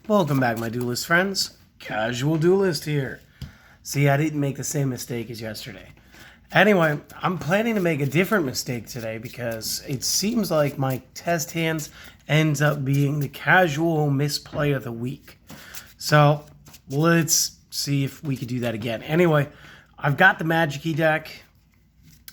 Welcome back, my Duelist friends. Casual Duelist here. See, I didn't make the same mistake as yesterday. Anyway, I'm planning to make a different mistake today because it seems like my test hands ends up being the casual misplay of the week. So, let's see if we could do that again. Anyway, I've got the Magikey deck.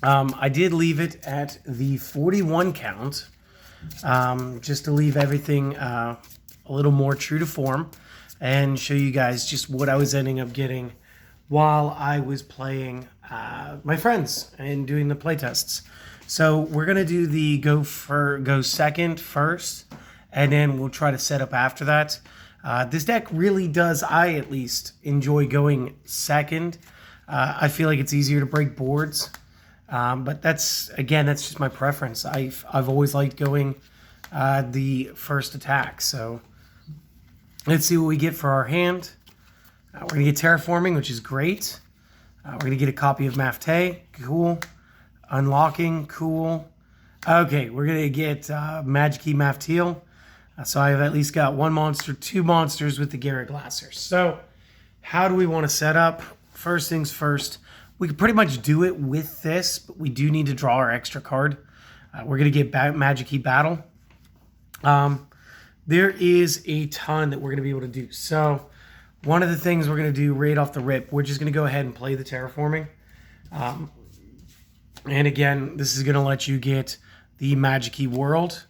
I did leave it at the 41 count, just to leave everything a little more true to form and show you guys just what I was ending up getting while I was playing my friends and doing the play tests. So we're gonna do the go second first, and then we'll try to set up after that. This deck really does, I at least, enjoy going second. I feel like it's easier to break boards, but that's just my preference. I've always liked going the first attack. So let's see what we get for our hand. We're going to get Terraforming, which is great. We're going to get a copy of Magikey. Cool. Unlocking. Cool. Okay, we're going to get Magikey Magikey. So I've at least got two monsters with the Garrett Glasser. So how do we want to set up? First things first, we could pretty much do it with this, but we do need to draw our extra card. We're going to get Magikey Battle. There is a ton that we're going to be able to do. So one of the things we're going to do right off the rip, we're just going to go ahead and play the Terraforming. And again, this is going to let you get the Magikey World.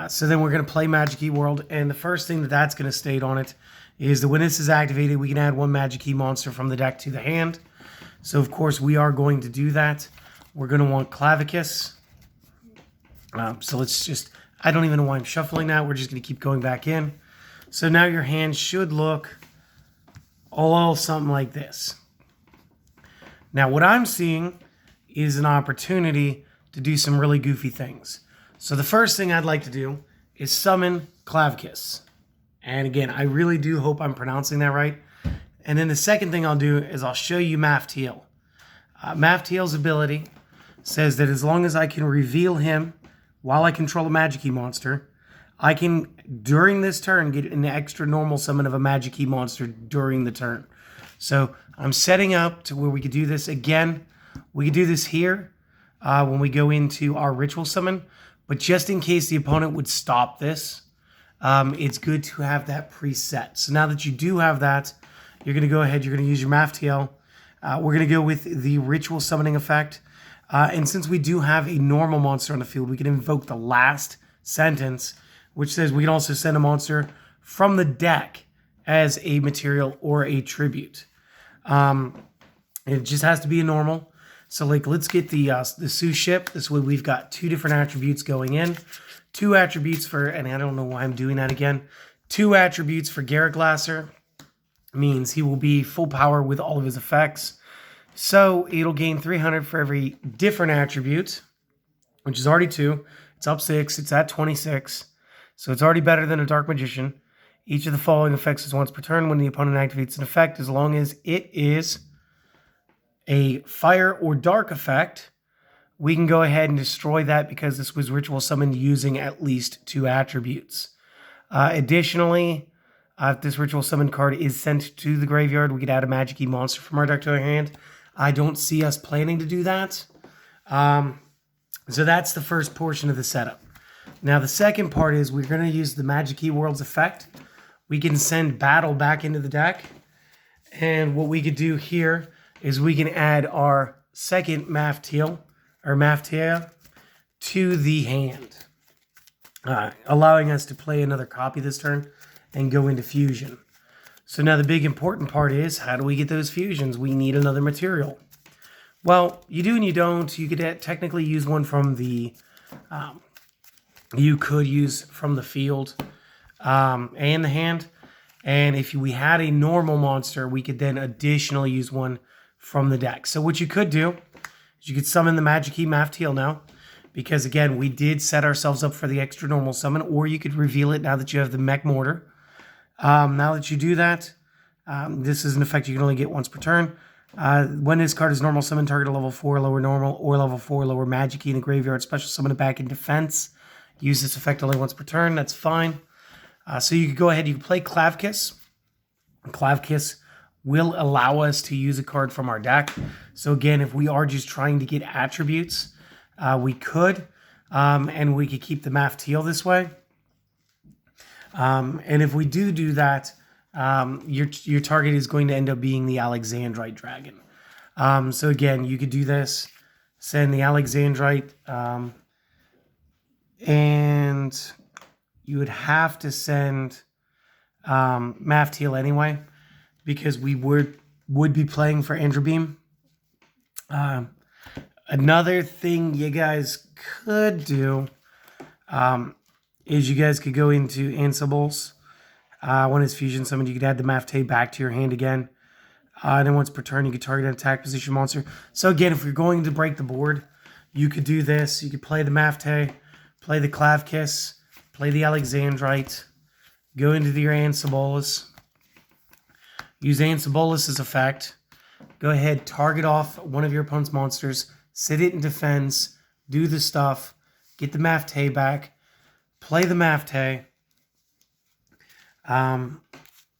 So then we're going to play Magikey World. And the first thing that's going to state on it is that when this is activated, we can add one Magikey monster from the deck to the hand. So of course we are going to do that. We're going to want Clavicus. So let's just... I don't even know why I'm shuffling that. We're just going to keep going back in. So now your hand should look all something like this. Now what I'm seeing is an opportunity to do some really goofy things. So the first thing I'd like to do is summon Clavicus. And again, I really do hope I'm pronouncing that right. And then the second thing I'll do is I'll show you Magikey. Magikey's ability says that as long as I can reveal him while I control a Magikey monster, I can, during this turn, get an extra normal summon of a Magikey monster during the turn. So I'm setting up to where we could do this again. We could do this here when we go into our ritual summon. But just in case the opponent would stop this, it's good to have that preset. So now that you do have that, you're going to go ahead, you're going to use your Magikey. We're going to go with the ritual summoning effect. And since we do have a normal monster on the field, we can invoke the last sentence, which says we can also send a monster from the deck as a material or a tribute. It just has to be a normal. So like, let's get the Sue ship. This way we've got two different attributes going in. Two attributes for, and I don't know why I'm doing that again. Two attributes for Garrett Glasser means he will be full power with all of his effects. So it'll gain 300 for every different attribute, which is already 2. It's up 6. It's at 26. So it's already better than a Dark Magician. Each of the following effects is once per turn when the opponent activates an effect, as long as it is a fire or dark effect. We can go ahead and destroy that because this was ritual summoned using at least 2 attributes. Additionally, if this ritual summon card is sent to the graveyard, we could add a Magikey monster from our deck to our hand. I don't see us planning to do that. So that's the first portion of the setup. Now the second part is we're going to use the Magikey World's effect. We can send Battle back into the deck. And what we could do here is we can add our second Magikey to the hand, allowing us to play another copy this turn and go into fusion. So now the big important part is, how do we get those fusions? We need another material. Well, you do and you don't. You could technically use one from the, you could use from the field and the hand. And if we had a normal monster, we could then additionally use one from the deck. So what you could do is you could summon the Magikey Magikey now, because again, we did set ourselves up for the extra normal summon, or you could reveal it now that you have the Mech Mortar. Now that you do that, this is an effect you can only get once per turn. When this card is normal summon, target a level 4 lower normal or level 4 lower Magikey in the graveyard, special summon it back in defense. Use this effect only once per turn. That's fine. So you could go ahead, you can play Clavkiss. Clavkiss will allow us to use a card from our deck. So again, if we are just trying to get attributes, we could, and we could keep the Mafteal this way. And if we do that, your target is going to end up being the Alexandrite Dragon. So again, you could do this, send the Alexandrite, and you would have to send Mafteal anyway, because we would be playing for Androbeam. Another thing you guys could do is you guys could go into Ansibles. When it's fusion summoned, you could add the Mafte back to your hand again. And then once per turn, you could target an attack position monster. So again, if you're going to break the board, you could do this. You could play the Mafte, play the Clavkiss, play the Alexandrite, go into your Ansibolus, use Ansibolus' effect, go ahead, target off one of your opponent's monsters, sit it in defense, do the stuff, get the Mafte back, play the Mafte.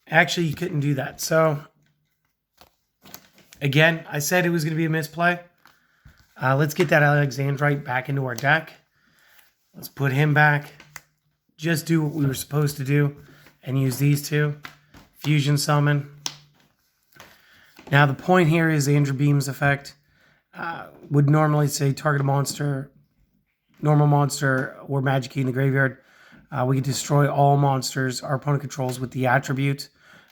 Actually, you couldn't do that. So, again, I said it was going to be a misplay. Let's get that Alexandrite back into our deck. Let's put him back. Just do what we were supposed to do and use these two. Fusion summon. Now, the point here is Androbeam's effect. Would normally say target a monster, normal monster, or Magikey in the graveyard. We can destroy all monsters our opponent controls with the attribute.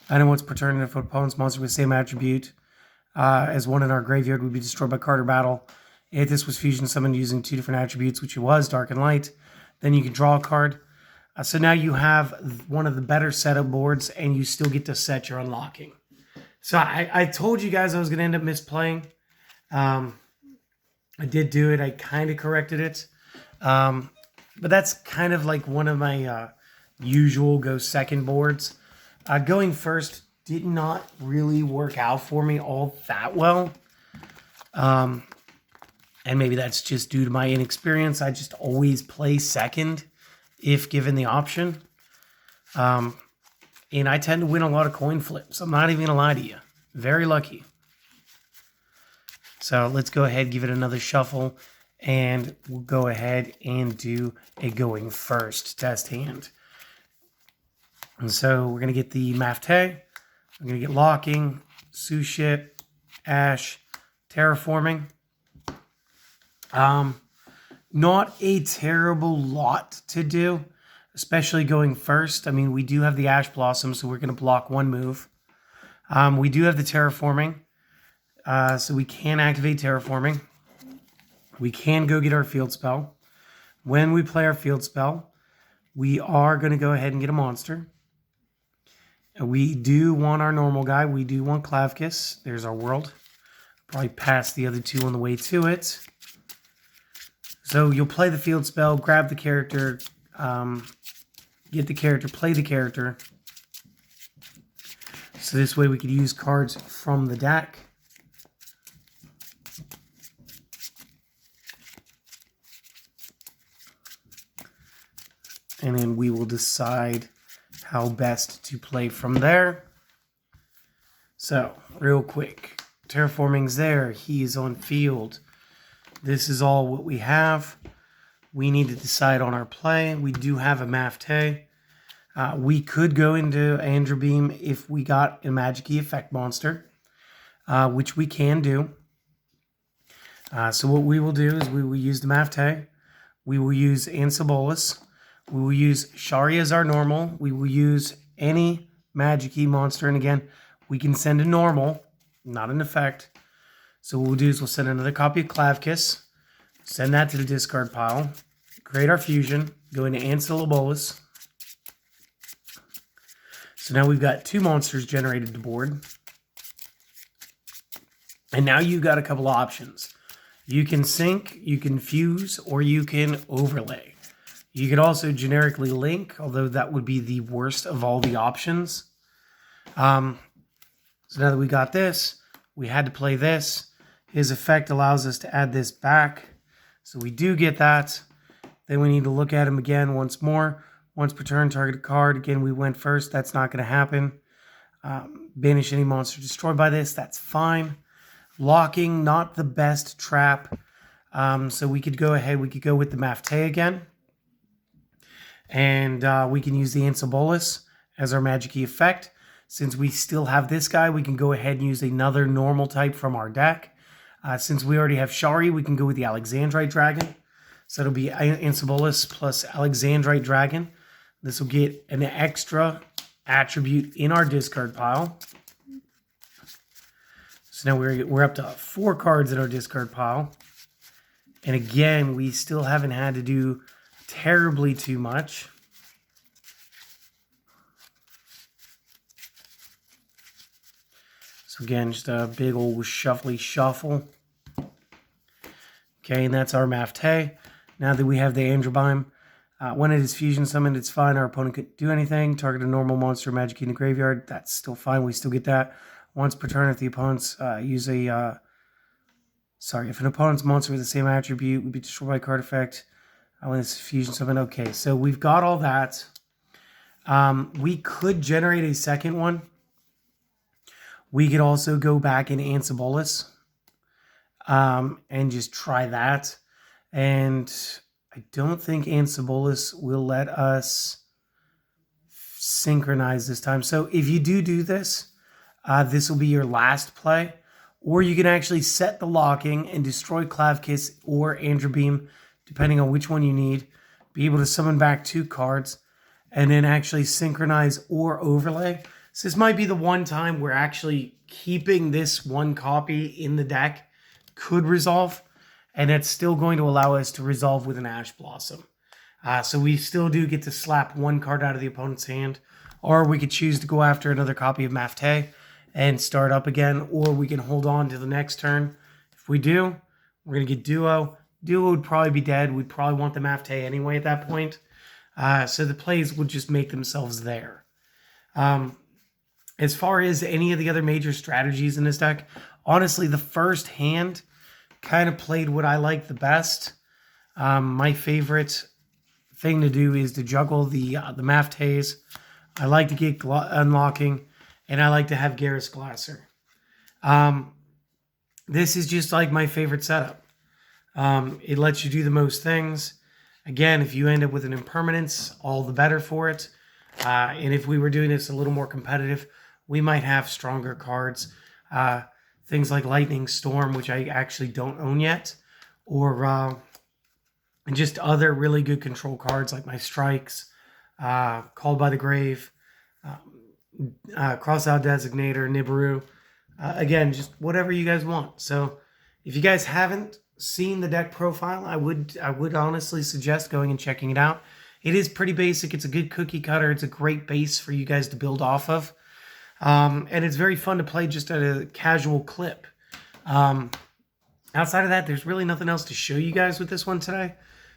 And then once per turn, if an opponent's monster with the same attribute as one in our graveyard would be destroyed by card or battle. If this was fusion summoned using two different attributes, which it was, dark and light, then you can draw a card. So now you have one of the better setup boards, and you still get to set your unlocking. So I told you guys I was going to end up misplaying. I did do it. I kind of corrected it. But that's kind of like one of my usual go second boards. Going first did not really work out for me all that well. And maybe that's just due to my inexperience. I just always play second if given the option. And I tend to win a lot of coin flips. I'm not even going to lie to you. Very lucky. So let's go ahead, give it another shuffle, and we'll go ahead and do a going first test hand. And so we're going to get the Mafte. We're going to get locking, Sushit, Ash, terraforming. Not a terrible lot to do, especially going first. I mean, we do have the Ash Blossom, so we're going to block one move. We do have the terraforming, so we can activate terraforming. We can go get our field spell. When we play our field spell, we are going to go ahead and get a monster. We do want our normal guy. We do want Clavkiss. There's our world. Probably pass the other two on the way to it. So you'll play the field spell, grab the character, get the character, play the character. So this way we could use cards from the deck. And then we will decide how best to play from there. So, real quick. Terraforming's there. He is on field. This is all what we have. We need to decide on our play. We do have a Mafte. We could go into Androbeam if we got a Magikey effect monster, which we can do. So what we will do is we will use the Mafte. We will use Ansibolus. We will use Shari as our normal. We will use any Magikey monster. And again, we can send a normal, not an effect. So what we'll do is we'll send another copy of Clavkiss, send that to the discard pile, create our fusion, go into Ansibolus. So now we've got two monsters generated to board. And now you've got a couple options. You can sync, you can fuse, or you can overlay. You could also generically link, although that would be the worst of all the options. So now that we got this, we had to play this. His effect allows us to add this back. So we do get that. Then we need to look at him again once more. Once per turn, target a card. Again, we went first. That's not going to happen. Banish any monster destroyed by this. That's fine. Locking, not the best trap. So we could go ahead. We could go with the Magikey again. And we can use the Duelist as our Magikey effect. Since we still have this guy, we can go ahead and use another normal type from our deck. Since we already have Shari, we can go with the Alexandrite Dragon. So it'll be Duelist plus Alexandrite Dragon. This will get an extra attribute in our discard pile. So now we're up to 4 cards in our discard pile. And again, we still haven't had to do terribly too much. So again, just a big old shuffly shuffle. Okay, and that's our Magikey. Now that we have the Androbeam, when it is fusion summoned, it's fine. Our opponent could do anything. Target a normal monster, Magikey in the graveyard. That's still fine. We still get that. Once per turn, if the opponent's use a... if an opponent's monster with the same attribute would be destroyed by a card effect. When it's fusion summoned. Okay, so we've got all that. We could generate a second one. We could also go back in Duelist and just try that. And I don't think Duelist will let us synchronize this time. So if you do this, this will be your last play. Or you can actually set the locking and destroy Clavkiss or Androbeam, depending on which one you need. Be able to summon back 2 cards and then actually synchronize or overlay. So this might be the one time where actually keeping this one copy in the deck could resolve. And it's still going to allow us to resolve with an Ash Blossom. So we still do get to slap 1 card out of the opponent's hand. Or we could choose to go after another copy of Magikey and start up again. Or we can hold on to the next turn. If we do, we're going to get Duo. Duo would probably be dead. We'd probably want the Magikey anyway at that point. So the plays would just make themselves there. As far as any of the other major strategies in this deck, honestly, the first hand kind of played what I like the best. My favorite thing to do is to juggle the Magikeys. I like to get unlocking, and I like to have Garrus Glasser. This is just like my favorite setup. It lets you do the most things. Again, if you end up with an impermanence, all the better for it. And if we were doing this a little more competitive, we might have stronger cards. Things like Lightning Storm, which I actually don't own yet. Or just other really good control cards like my Strikes, Called by the Grave, Crossout Designator, Nibiru. Again, just whatever you guys want. So if you guys haven't seen the deck profile, I would honestly suggest going and checking it out. It is pretty basic. It's a good cookie cutter. It's a great base for you guys to build off of. And it's very fun to play just at a casual clip. Outside of that, there's really nothing else to show you guys with this one today.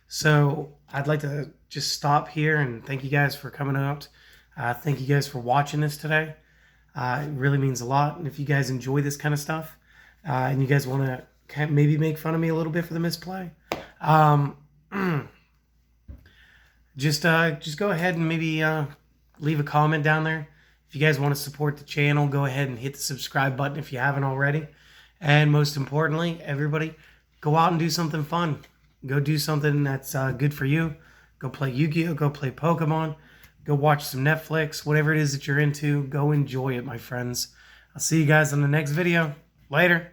So I'd like to just stop here and thank you guys for coming out. Thank you guys for watching this today. It really means a lot. And if you guys enjoy this kind of stuff and you guys want to maybe make fun of me a little bit for the misplay, just go ahead and maybe leave a comment down there. If you guys want to support the channel, go ahead and hit the subscribe button if you haven't already. And most importantly, everybody, go out and do something fun. Go do something that's good for you. Go play Yu-Gi-Oh! Go play Pokemon. Go watch some Netflix. Whatever it is that you're into, go enjoy it, my friends. I'll see you guys on the next video. Later.